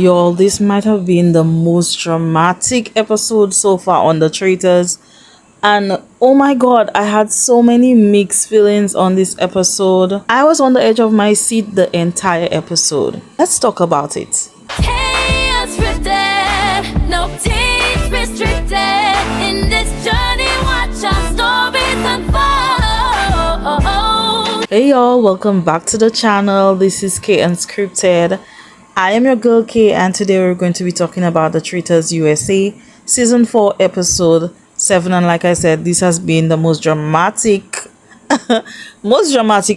Y'all, this might have been the most dramatic episode so far on the Traitors. And oh my god, I had so many mixed feelings on this episode. I was on the edge of my seat the entire episode. Let's talk about it. Kay Unscripted, no teens restricted. In this journey, watch our stories unfold. Hey y'all, welcome back to the channel. This is Kay Unscripted. I am your girl Kay, and today we're going to be talking about the Traitors USA Season 4 Episode 7. And like I said, this has been the most dramatic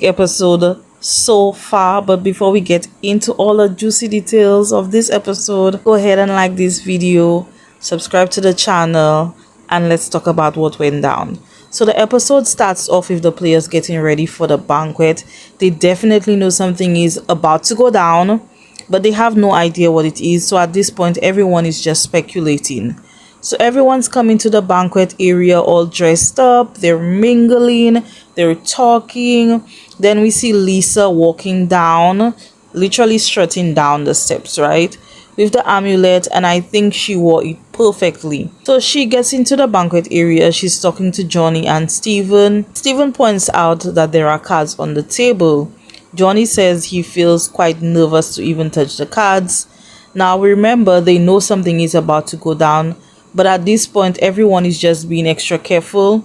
episode so far. But before we get into all the juicy details of this episode, go ahead and like this video, subscribe to the channel, and let's talk about what went down. So the episode starts off with the players getting ready for the banquet. They definitely know something is about to go down, but they have no idea what it is. So at this point, everyone is just speculating. So everyone's coming to the banquet area all dressed up. They're mingling, they're talking. Then we see Lisa walking down, literally strutting down the steps, right, with the amulet, and I think she wore it perfectly. So she gets into the banquet area. She's talking to Johnny and Steven. Steven points out that there are cards on the table. Johnny says he feels quite nervous to even touch the cards. Now remember, they know something is about to go down, but at this point everyone is just being extra careful.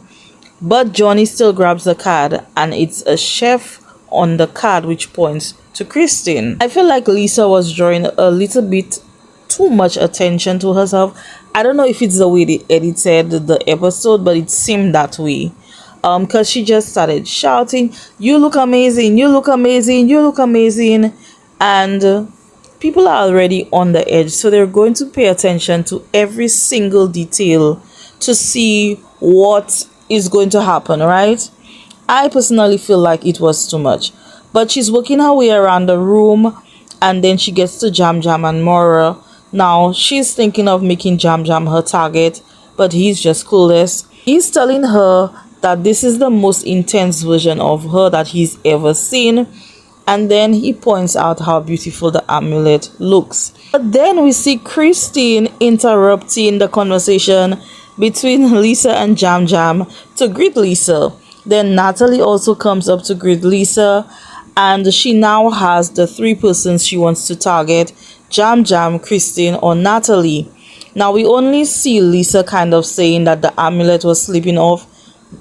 But Johnny still grabs the card, and it's a chef on the card which points to Christine. I feel like Lisa was drawing a little bit too much attention to herself. I don't know if it's the way they edited the episode, but it seemed that way. Because she just started shouting, "You look amazing, you look amazing, you look amazing," and people are already on the edge, so they're going to pay attention to every single detail to see what is going to happen, right? I personally feel like it was too much, but she's working her way around the room, and then she gets to Jam Jam and Mora. Now she's thinking of making Jam Jam her target, but he's just clueless. He's telling her that this is the most intense version of her that he's ever seen, and then he points out how beautiful the amulet looks. But then we see Christine interrupting the conversation between Lisa and Jam Jam to greet Lisa. Then Natalie also comes up to greet Lisa, and she now has the three persons she wants to target: Jam Jam, Christine, or Natalie. Now we only see Lisa kind of saying that the amulet was slipping off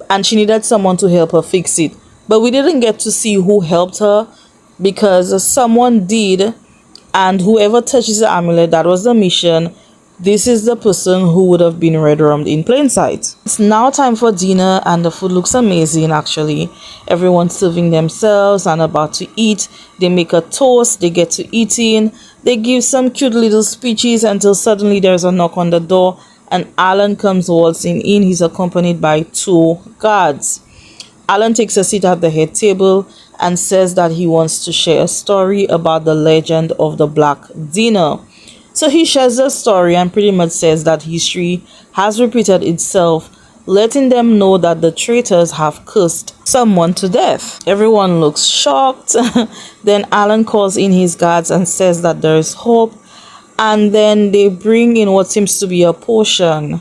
and she needed someone to help her fix it, but we didn't get to see who helped her, because someone did, and whoever touches the amulet, that was the mission. This is the person who would have been red-rummed in plain sight. It's now time for dinner, and the food looks amazing actually. Everyone's serving themselves and about to eat. They make a toast, they get to eating, they give some cute little speeches until suddenly there's a knock on the door, and Alan comes waltzing in. He's accompanied by two guards. Alan takes a seat at the head table and says that he wants to share a story about the legend of the Black Dinner. So he shares the story and pretty much says that history has repeated itself, letting them know that the traitors have cursed someone to death. Everyone looks shocked. Then Alan calls in his guards and says that there is hope, and then they bring in what seems to be a potion.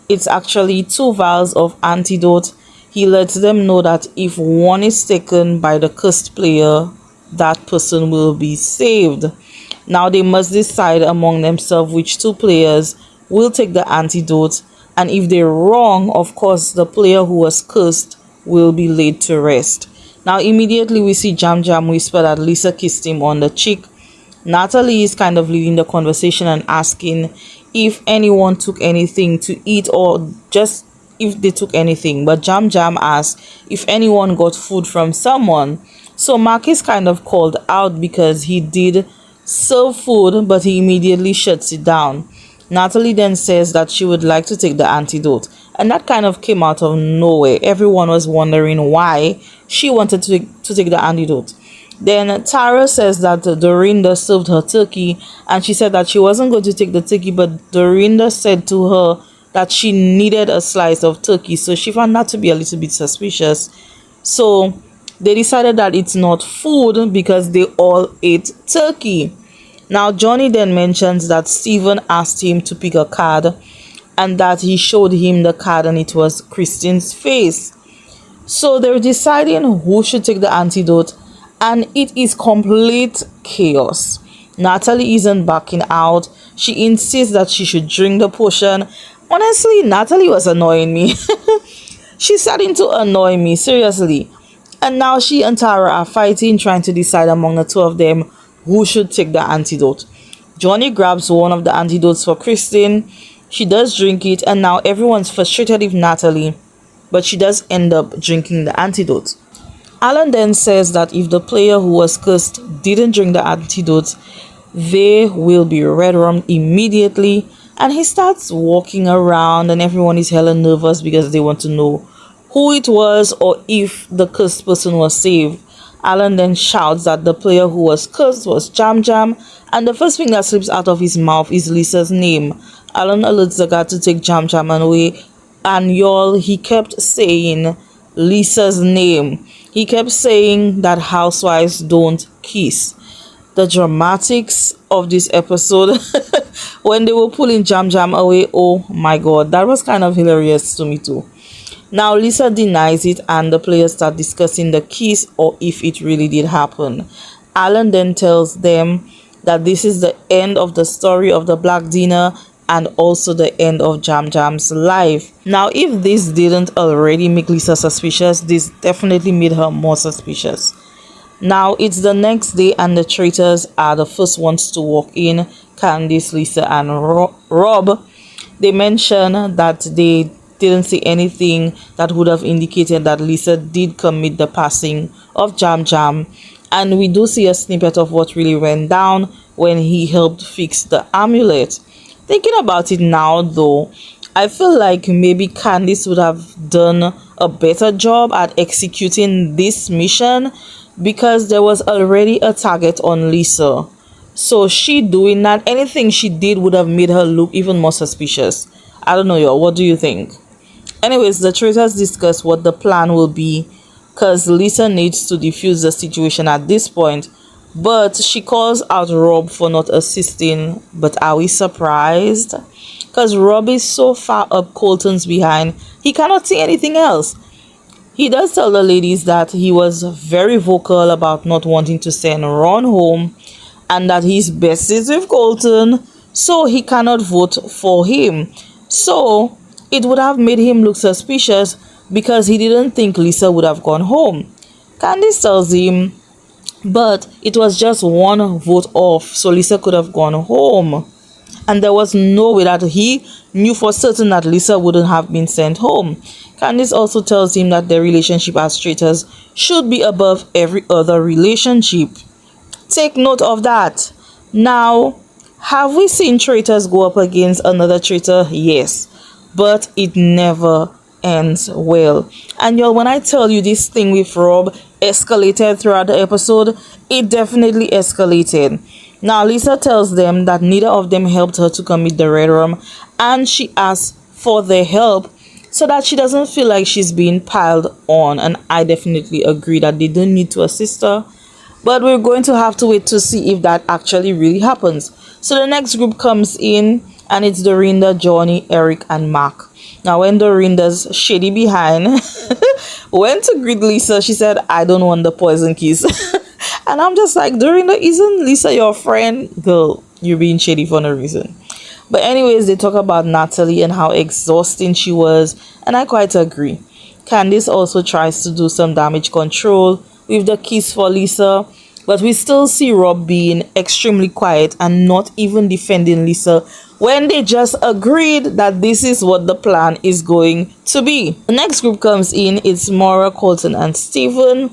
It's actually 2 vials of antidote. He lets them know that if one is taken by the cursed player, that person will be saved. Now they must decide among themselves which 2 players will take the antidote, and if they're wrong, of course the player who was cursed will be laid to rest. Now immediately we see Jam Jam whisper that Lisa kissed him on the cheek. Natalie is kind of leading the conversation and asking if anyone took anything to eat, or just if they took anything. But Jam Jam asks if anyone got food from someone. So Mark is kind of called out because he did serve food, but he immediately shuts it down. Natalie then says that she would like to take the antidote, and that kind of came out of nowhere. Everyone was wondering why she wanted to take the antidote. Then Tara says that Dorinda served her turkey, and she said that she wasn't going to take the turkey, but Dorinda said to her that she needed a slice of turkey, so she found that to be a little bit suspicious. So they decided that it's not food because they all ate turkey. Now, Johnny then mentions that Stephen asked him to pick a card and that he showed him the card and it was Christine's face. So they're deciding who should take the antidote, and it is complete chaos. Natalie isn't backing out. She insists that she should drink the potion. Honestly, Natalie was annoying me. She's starting to annoy me, seriously. And now she and Tara are fighting, trying to decide among the two of them who should take the antidote. Johnny grabs one of the antidotes for Christine. She does drink it, and now everyone's frustrated with Natalie, but she does end up drinking the antidote. Alan then says that if the player who was cursed didn't drink the antidote, they will be red-rummed immediately, and he starts walking around and everyone is hella nervous because they want to know who it was or if the cursed person was saved. Alan then shouts that the player who was cursed was Jam Jam, and the first thing that slips out of his mouth is Lisa's name. Alan alerts the guy to take Jam Jam away, and y'all, he kept saying Lisa's name. He kept saying that housewives don't kiss. The dramatics of this episode when they were pulling Jam Jam away, oh my god, that was kind of hilarious to me too. Now Lisa denies it and the players start discussing the kiss or if it really did happen. Alan then tells them that this is the end of the story of the Black Dinner and also the end of Jam Jam's life. Now, if this didn't already make Lisa suspicious, this definitely made her more suspicious. Now, it's the next day and the traitors are the first ones to walk in. Candice, Lisa, and Rob. They mention that they didn't see anything that would have indicated that Lisa did commit the passing of Jam Jam. And we do see a snippet of what really went down when he helped fix the amulet. Thinking about it now though, I feel like maybe Candice would have done a better job at executing this mission because there was already a target on Lisa. So she doing that, anything she did would have made her look even more suspicious. I don't know, y'all, what do you think? Anyways, the traitors discuss what the plan will be because Lisa needs to defuse the situation at this point. But she calls out Rob for not assisting. But are we surprised? Because Rob is so far up Colton's behind, he cannot see anything else. He does tell the ladies that he was very vocal about not wanting to send Ron home and that he's besties with Colton, so he cannot vote for him. So it would have made him look suspicious because he didn't think Lisa would have gone home. Candice tells him, but it was just one vote off, so Lisa could have gone home. And there was no way that he knew for certain that Lisa wouldn't have been sent home. Candice also tells him that their relationship as traitors should be above every other relationship. Take note of that. Now, have we seen traitors go up against another traitor? Yes. But it never ends well. And y'all, when I tell you this thing with Rob escalated throughout the episode, it definitely escalated. Now Lisa tells them that neither of them helped her to commit the red rum, and she asks for their help so that she doesn't feel like she's being piled on. And I definitely agree that they don't need to assist her, but we're going to have to wait to see if that actually really happens. So the next group comes in and it's Dorinda, Johnny, Eric, and Mark. Now when Dorinda's shady behind went to greet Lisa, she said, I don't want the poison kiss. And I'm just like, Dorinda, isn't Lisa your friend? Girl, you're being shady for no reason. But anyways, they talk about Natalie and how exhausting she was, and I quite agree. Candice also tries to do some damage control with the kiss for Lisa, but we still see Rob being extremely quiet and not even defending Lisa when they just agreed that this is what the plan is going to be. The next group comes in. It's Maura, Colton, and Stephen.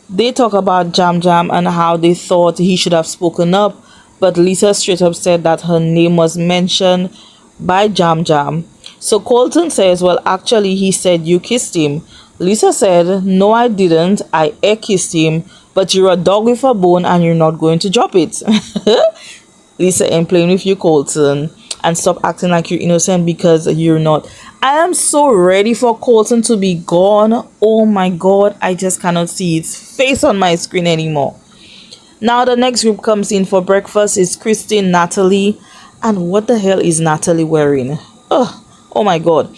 They talk about Jam Jam and how they thought he should have spoken up, but Lisa straight up said that her name was mentioned by Jam Jam. So Colton says, well, actually he said you kissed him. Lisa said, no, I didn't. I air kissed him, but you're a dog with a bone and you're not going to drop it. Lisa ain't playing with you, Colton, and stop acting like you're innocent because you're not. I am so ready for Colton to be gone. Oh my god, I just cannot see his face on my screen anymore. Now the next group comes in for breakfast is Christine, Natalie, and what the hell is Natalie wearing? Oh my god.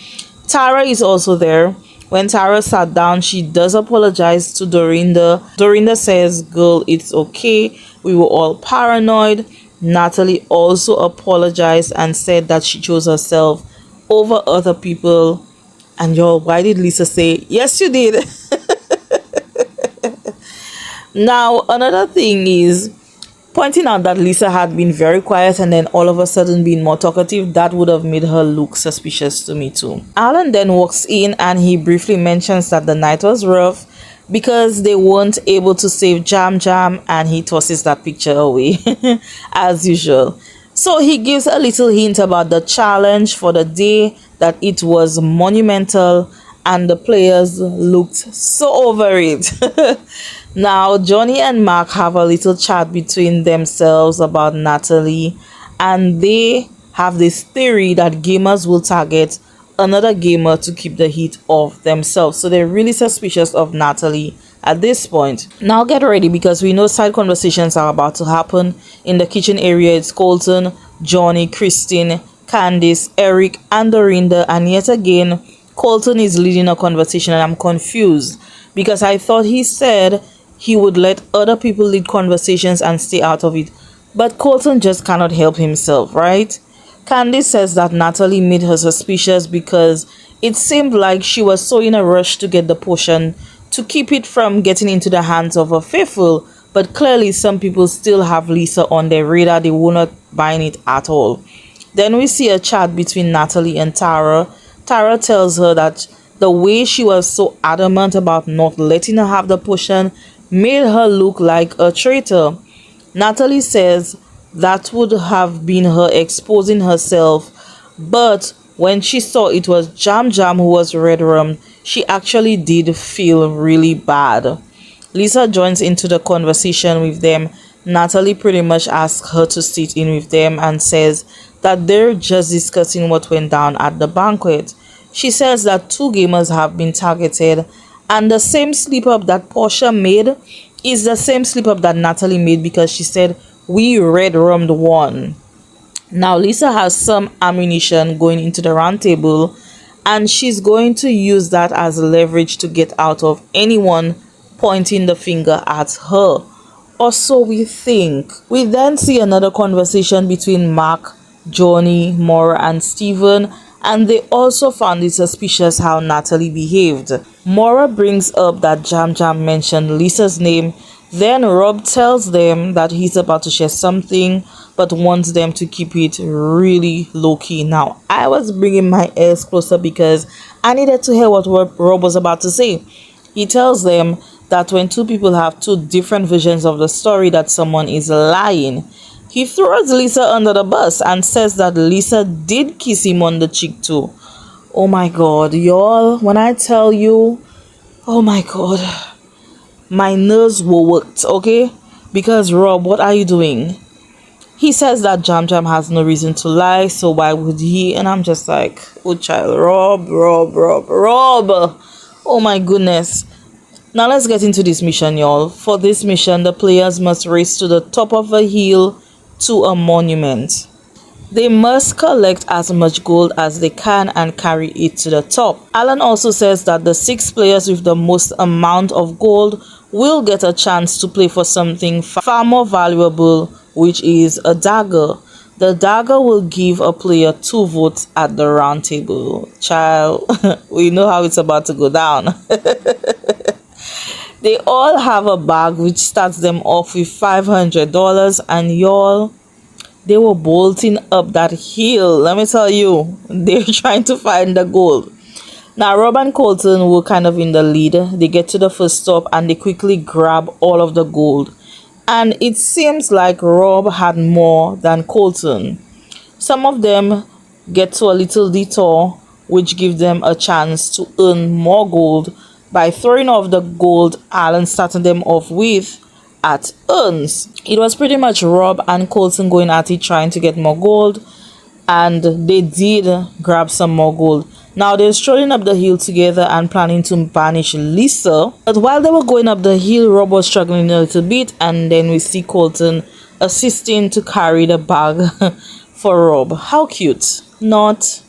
Tara is also there. When Tara sat down, she does apologize to Dorinda. Dorinda says, girl, it's okay. We were all paranoid. Natalie also apologized and said that she chose herself over other people. And y'all, why did Lisa say, yes, you did? Now, another thing is pointing out that Lisa had been very quiet and then all of a sudden being more talkative. That would have made her look suspicious to me too. Alan then walks in and he briefly mentions that the night was rough because they weren't able to save Jam Jam, and he tosses that picture away as usual. So he gives a little hint about the challenge for the day, that it was monumental and the players looked so over it. Now, Johnny and Mark have a little chat between themselves about Natalie, and they have this theory that gamers will target another gamer to keep the heat off themselves. So they're really suspicious of Natalie at this point. Now get ready, because we know side conversations are about to happen. In the kitchen area, it's Colton, Johnny, Christine, Candice, Eric, and Dorinda, and yet again, Colton is leading a conversation, and I'm confused because I thought he said he would let other people lead conversations and stay out of it. But Colton just cannot help himself, right? Candice says that Natalie made her suspicious because it seemed like she was so in a rush to get the potion to keep it from getting into the hands of a faithful. But clearly some people still have Lisa on their radar. They will not buying it at all. Then we see a chat between Natalie and Tara. Tara tells her that the way she was so adamant about not letting her have the potion made her look like a traitor. Natalie says that would have been her exposing herself, but when she saw it was Jam Jam who was red rum, she actually did feel really bad. Lisa joins into the conversation with them. Natalie pretty much asks her to sit in with them and says that they're just discussing what went down at the banquet. She says that 2 gamers have been targeted, and the same slip up that Portia made is the same slip up that Natalie made, because she said we red rummed one. Now Lisa has some ammunition going into the round table, and she's going to use that as leverage to get out of anyone pointing the finger at her, or so we think. We then see another conversation between Mark, Johnny, Maura, and Steven, and they also found it suspicious how Natalie behaved. Maura brings up that Jam Jam mentioned Lisa's name. Then Rob tells them that he's about to share something but wants them to keep it really low-key. Now, I was bringing my ears closer because I needed to hear what Rob was about to say. He tells them that when 2 people have 2 different versions of the story, that someone is lying. He throws Lisa under the bus and says that Lisa did kiss him on the cheek too. Oh my god, y'all, when I tell you, oh my god, my nerves were worked, okay? Because Rob, what are you doing? He says that Jam Jam has no reason to lie, so why would he? And I'm just like, oh child, Rob. Oh my goodness. Now let's get into this mission, y'all. For this mission, the players must race to the top of a hill to a monument. They must collect as much gold as they can and carry it to the top. Alan also says that the 6 players with the most amount of gold will get a chance to play for something far more valuable, which is a dagger. The dagger will give a player 2 votes at the round table. Child, we know how it's about to go down. They all have a bag which starts them off with $500, and y'all, they were bolting up that hill. Let me tell you, they're trying to find the gold. Now, Rob and Colton were kind of in the lead. They get to the first stop and they quickly grab all of the gold. And it seems like Rob had more than Colton. Some of them get to a little detour, which gives them a chance to earn more gold by throwing off the gold Alan started them off with at urns. It was pretty much Rob and Colton going at it trying to get more gold, and they did grab some more gold. Now they're strolling up the hill together and planning to banish Lisa. But while they were going up the hill, Rob was struggling a little bit, and then we see Colton assisting to carry the bag for Rob. How cute. Not.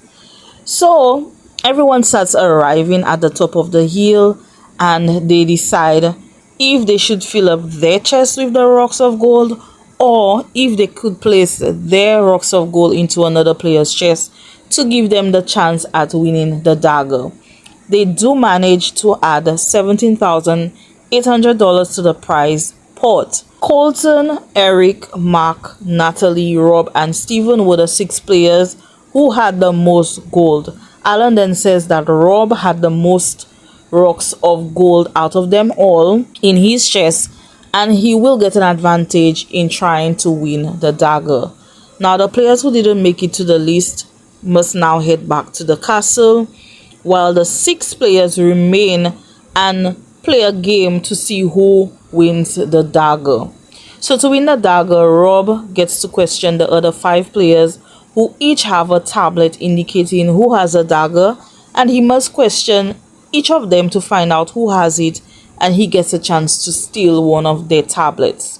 So everyone starts arriving at the top of the hill, and they decide if they should fill up their chest with the rocks of gold, or if they could place their rocks of gold into another player's chest to give them the chance at winning the dagger. They do manage to add $17,800 to the prize pot. Colton, Eric, Mark, Natalie, Rob, and Steven were the 6 players who had the most gold. Alan then says that Rob had the most rocks of gold out of them all in his chest, and he will get an advantage in trying to win the dagger. Now the players who didn't make it to the list must now head back to the castle, while the 6 players remain and play a game to see who wins the dagger. So to win the dagger, Rob gets to question the other 5 players who each have a tablet indicating who has a dagger, and he must question each of them to find out who has it, and he gets a chance to steal one of their tablets.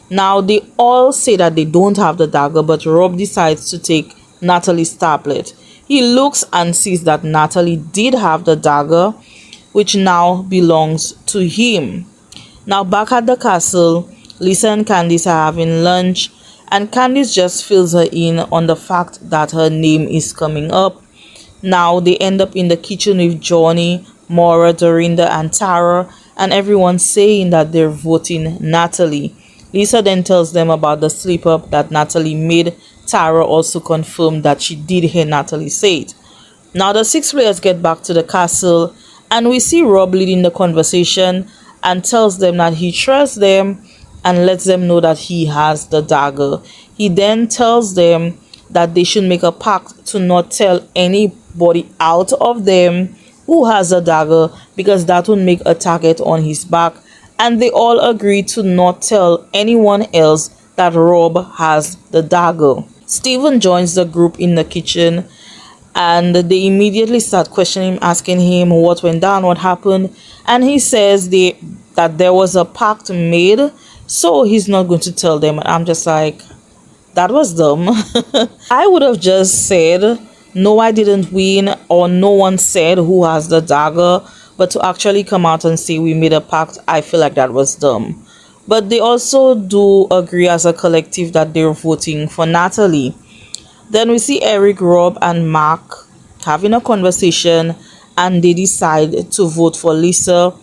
Now they all say that they don't have the dagger, but Rob decides to take Natalie's tablet. He looks and sees that Natalie did have the dagger, which now belongs to him. Now back at the castle, Lisa and Candice are having lunch, and Candice just fills her in on the fact that her name is coming up. Now they end up in the kitchen with Johnny, Maura, Dorinda, and Tara, and everyone saying that they're voting Natalie. Lisa then tells them about the slip up that Natalie made. Tara also confirmed that she did hear Natalie say it. Now the 6 players get back to the castle, and we see Rob leading the conversation and tells them that he trusts them and lets them know that he has the dagger. He then tells them that they should make a pact to not tell anybody out of them who has a dagger, because that would make a target on his back, and they all agree to not tell anyone else that Rob has the dagger. Steven joins the group in the kitchen, and they immediately start questioning him, asking him what went down, what happened, and he says that there was a pact made, so he's not going to tell them. And I'm just like, that was dumb. I would have just said, no, I didn't win, or no one said who has the dagger, but to actually come out and say we made a pact, I feel like that was dumb. But they also do agree as a collective that they're voting for Natalie. Then we see Eric, Rob, and Mark having a conversation, and they decide to vote for Lisa.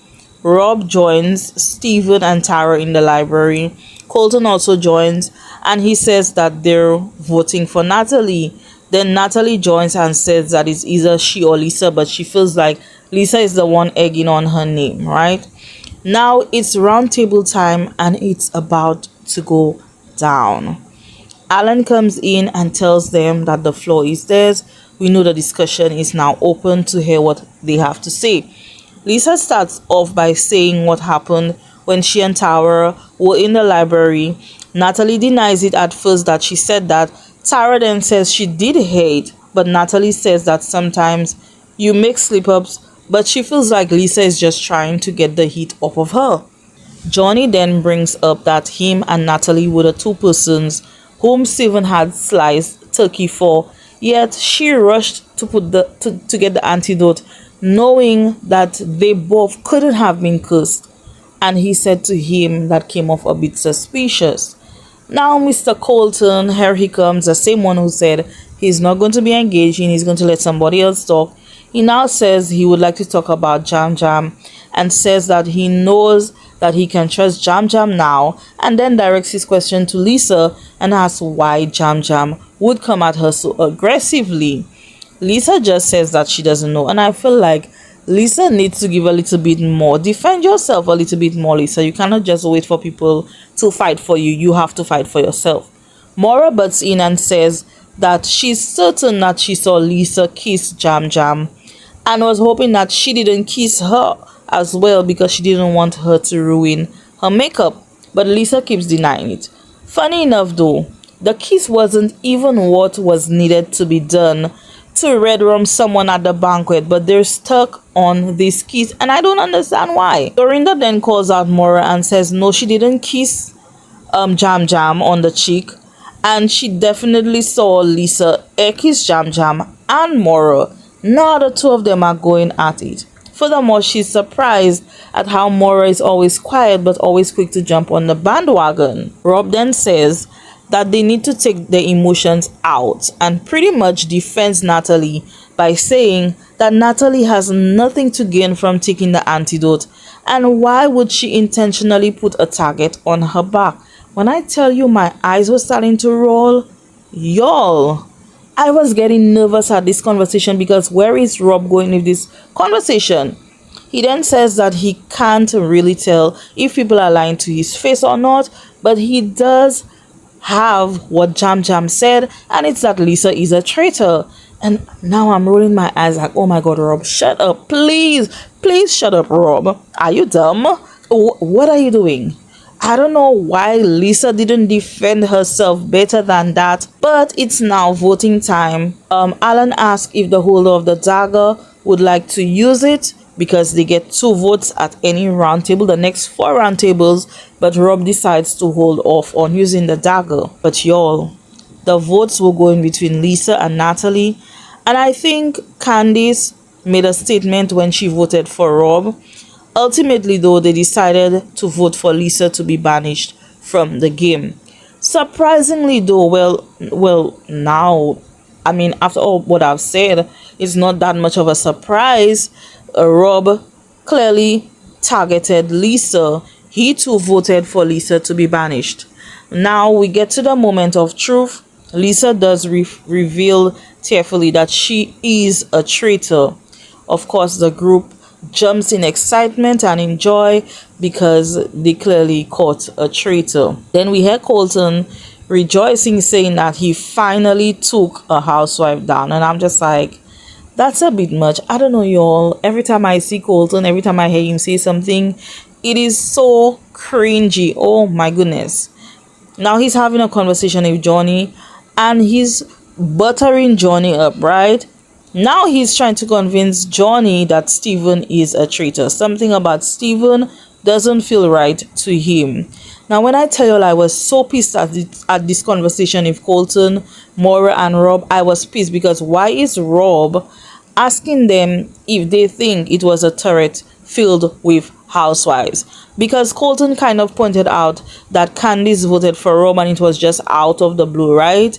Rob joins Steven and Tara in the library. Colton also joins, and he says that they're voting for Natalie. Then Natalie joins and says that it's either she or Lisa, but she feels like Lisa is the one egging on her name, right? Now it's round table time, and it's about to go down. Alan comes in and tells them that the floor is theirs. We know the discussion is now open to hear what they have to say. Lisa starts off by saying what happened when she and Tara were in the library. Natalie denies it at first that she said that. Tara then says she did hear it, but Natalie says that sometimes you make slip-ups, but she feels like Lisa is just trying to get the heat off of her. Johnny then brings up that him and Natalie were the 2 persons whom Steven had sliced turkey for, yet she rushed to get the antidote, knowing that they both couldn't have been cursed, and he said to him that came off a bit suspicious. Now Mr. Colton, here he comes, the same one who said he's not going to be engaging, he's going to let somebody else talk. He now says he would like to talk about Jam Jam, and says that he knows that he can trust Jam Jam now, and then directs his question to Lisa and asks why Jam Jam would come at her so aggressively. Lisa just says that she doesn't know, and I feel like Lisa needs to give a little bit more. Defend yourself a little bit more, Lisa. You cannot just wait for people to fight for you. You have to fight for yourself. Maura butts in and says that she's certain that she saw Lisa kiss Jam Jam, and was hoping that she didn't kiss her as well, because she didn't want her to ruin her makeup. But Lisa keeps denying it. Funny enough though, the kiss wasn't even what was needed to be done to red rum someone at the banquet, but they're stuck on this kiss, and I don't understand why. Dorinda then calls out Mora and says no, she didn't kiss Jam Jam on the cheek, and she definitely saw Lisa kiss Jam Jam and Mora. Now the two of them are going at it. Furthermore, she's surprised at how Mora is always quiet but always quick to jump on the bandwagon. Rob then says that they need to take their emotions out and pretty much defends Natalie by saying that Natalie has nothing to gain from taking the antidote, and why would she intentionally put a target on her back? When I tell you my eyes were starting to roll, y'all, I was getting nervous at this conversation because where is Rob going with this conversation? He then says that he can't really tell if people are lying to his face or not, but he does have what Jam Jam said, and it's that Lisa is a traitor. And now I'm rolling my eyes like, oh my god, Rob, shut up, please, please shut up, Rob. Are you dumb? What are you doing? I don't know why Lisa didn't defend herself better than that, but it's now voting time. Alan asked if the holder of the dagger would like to use it because they get 2 votes at any round table, the next 4 round tables, but Rob decides to hold off on using the dagger. But y'all, the votes were going between Lisa and Natalie, and I think Candice made a statement when she voted for Rob. Ultimately, though, they decided to vote for Lisa to be banished from the game. Surprisingly, though, well, now, I mean, after all what I've said, it's not that much of a surprise. Rob clearly targeted Lisa. He too voted for Lisa to be banished. Now we get to the moment of truth. Lisa does reveal tearfully that she is a traitor. Of course, the group jumps in excitement and in joy because they clearly caught a traitor. Then we hear Colton rejoicing, saying that he finally took a housewife down, and I'm just like, that's a bit much. I don't know, y'all. Every time I see Colton, every time I hear him say something, it is so cringy. Oh my goodness. Now he's having a conversation with Johnny and he's buttering Johnny up, right? Now he's trying to convince Johnny that Steven is a traitor. Something about Steven doesn't feel right to him. Now, when I tell you I was so pissed at this conversation with Colton, Maura, and Rob, I was pissed because why is Rob asking them if they think it was a turret filled with housewives? Because Colton kind of pointed out that Candice voted for Rob and it was just out of the blue, right?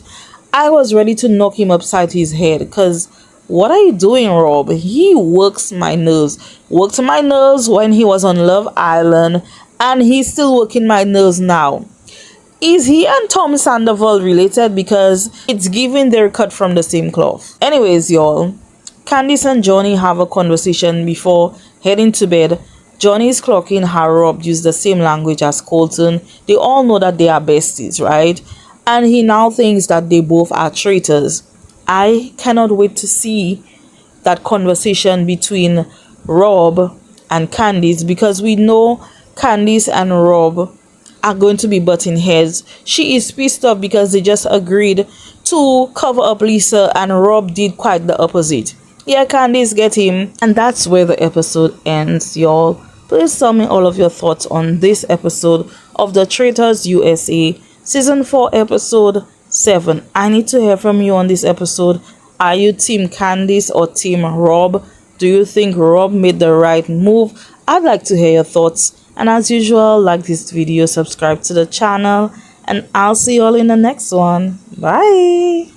I was ready to knock him upside his head because what are you doing, Rob? He works my nerves. Worked my nerves when he was on Love Island, and he's still working my nerves now. Is he and Tom Sandoval related? Because it's giving they're cut from the same cloth. Anyways, y'all, Candice and Johnny have a conversation before heading to bed. Johnny is clocking how Rob used the same language as Colton. They all know that they are besties, right? And he now thinks that they both are traitors. I cannot wait to see that conversation between Rob and Candice, because we know Candice and Rob are going to be butting heads. She is pissed off because they just agreed to cover up Lisa and Rob did quite the opposite. Yeah, Candice, get him. And that's where the episode ends, y'all. Please tell me all of your thoughts on this episode of the Traitors USA Season 4 Episode 7. I need to hear from you on this episode. Are you Team Candice or Team Rob? Do you think Rob made the right move? I'd like to hear your thoughts. And as usual, like this video, subscribe to the channel, and I'll see you all in the next one. Bye.